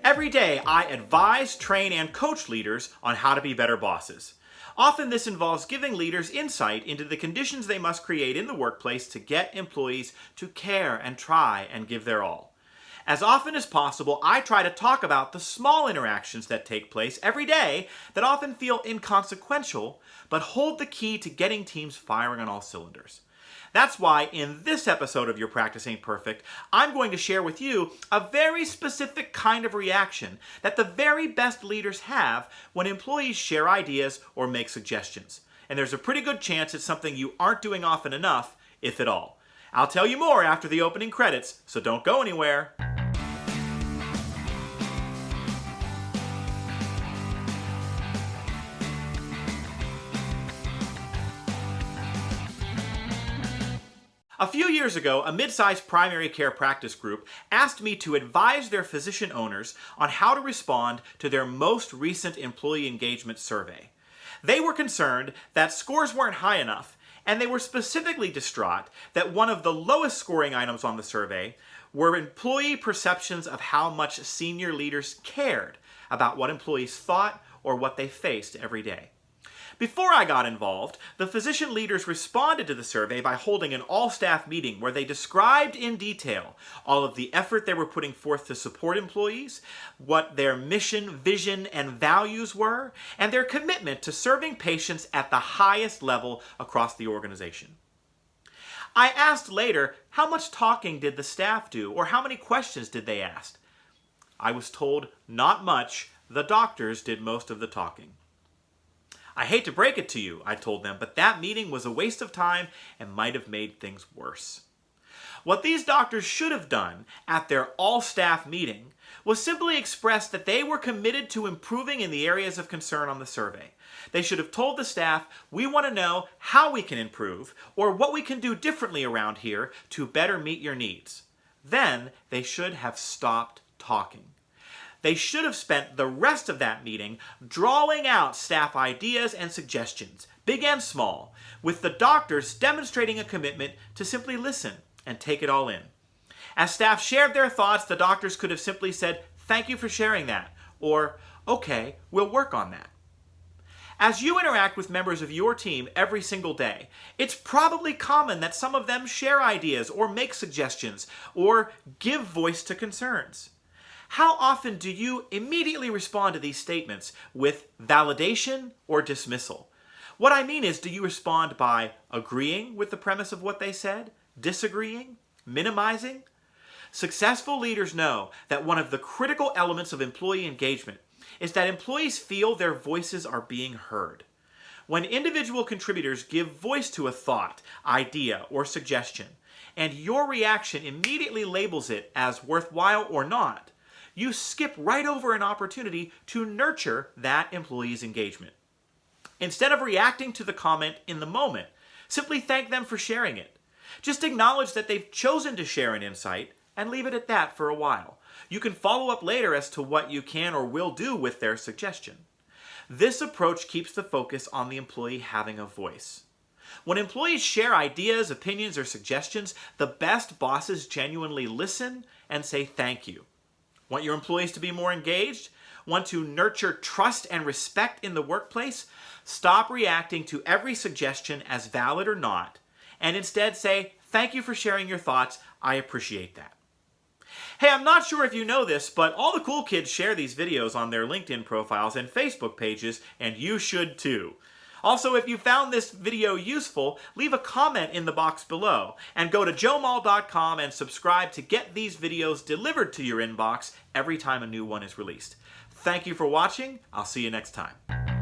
Every day, I advise, train, and coach leaders on how to be better bosses. Often this involves giving leaders insight into the conditions they must create in the workplace to get employees to care and try and give their all. As often as possible, I try to talk about the small interactions that take place every day that often feel inconsequential, but hold the key to getting teams firing on all cylinders. That's why in this episode of Your Practice Ain't Perfect, I'm going to share with you a very specific kind of reaction that the very best leaders have when employees share ideas or make suggestions. And there's a pretty good chance it's something you aren't doing often enough, if at all. I'll tell you more after the opening credits, so don't go anywhere. A few years ago, a mid-sized primary care practice group asked me to advise their physician owners on how to respond to their most recent employee engagement survey. They were concerned that scores weren't high enough, and they were specifically distraught that one of the lowest scoring items on the survey were employee perceptions of how much senior leaders cared about what employees thought or what they faced every day. Before I got involved, the physician leaders responded to the survey by holding an all-staff meeting where they described in detail all of the effort they were putting forth to support employees, what their mission, vision, and values were, and their commitment to serving patients at the highest level across the organization. I asked later, how much talking did the staff do, or how many questions did they ask? I was told, not much. The doctors did most of the talking. I hate to break it to you, I told them, but that meeting was a waste of time and might have made things worse. What these doctors should have done at their all-staff meeting was simply express that they were committed to improving in the areas of concern on the survey. They should have told the staff, we want to know how we can improve or what we can do differently around here to better meet your needs. Then they should have stopped talking. They should have spent the rest of that meeting drawing out staff ideas and suggestions, big and small, with the doctors demonstrating a commitment to simply listen and take it all in. As staff shared their thoughts, the doctors could have simply said, "Thank you for sharing that," or "Okay, we'll work on that." As you interact with members of your team every single day, it's probably common that some of them share ideas or make suggestions or give voice to concerns. How often do you immediately respond to these statements with validation or dismissal? What I mean is, do you respond by agreeing with the premise of what they said, disagreeing, minimizing? Successful leaders know that one of the critical elements of employee engagement is that employees feel their voices are being heard. When individual contributors give voice to a thought, idea, or suggestion, and your reaction immediately labels it as worthwhile or not, you skip right over an opportunity to nurture that employee's engagement. Instead of reacting to the comment in the moment, simply thank them for sharing it. Just acknowledge that they've chosen to share an insight and leave it at that for a while. You can follow up later as to what you can or will do with their suggestion. This approach keeps the focus on the employee having a voice. When employees share ideas, opinions, or suggestions, the best bosses genuinely listen and say thank you. Want your employees to be more engaged? Want to nurture trust and respect in the workplace? Stop reacting to every suggestion as valid or not, and instead say, "Thank you for sharing your thoughts. I appreciate that." Hey, I'm not sure if you know this, but all the cool kids share these videos on their LinkedIn profiles and Facebook pages, and you should too. Also, if you found this video useful, leave a comment in the box below, and go to joemull.com and subscribe to get these videos delivered to your inbox every time a new one is released. Thank you for watching. I'll see you next time.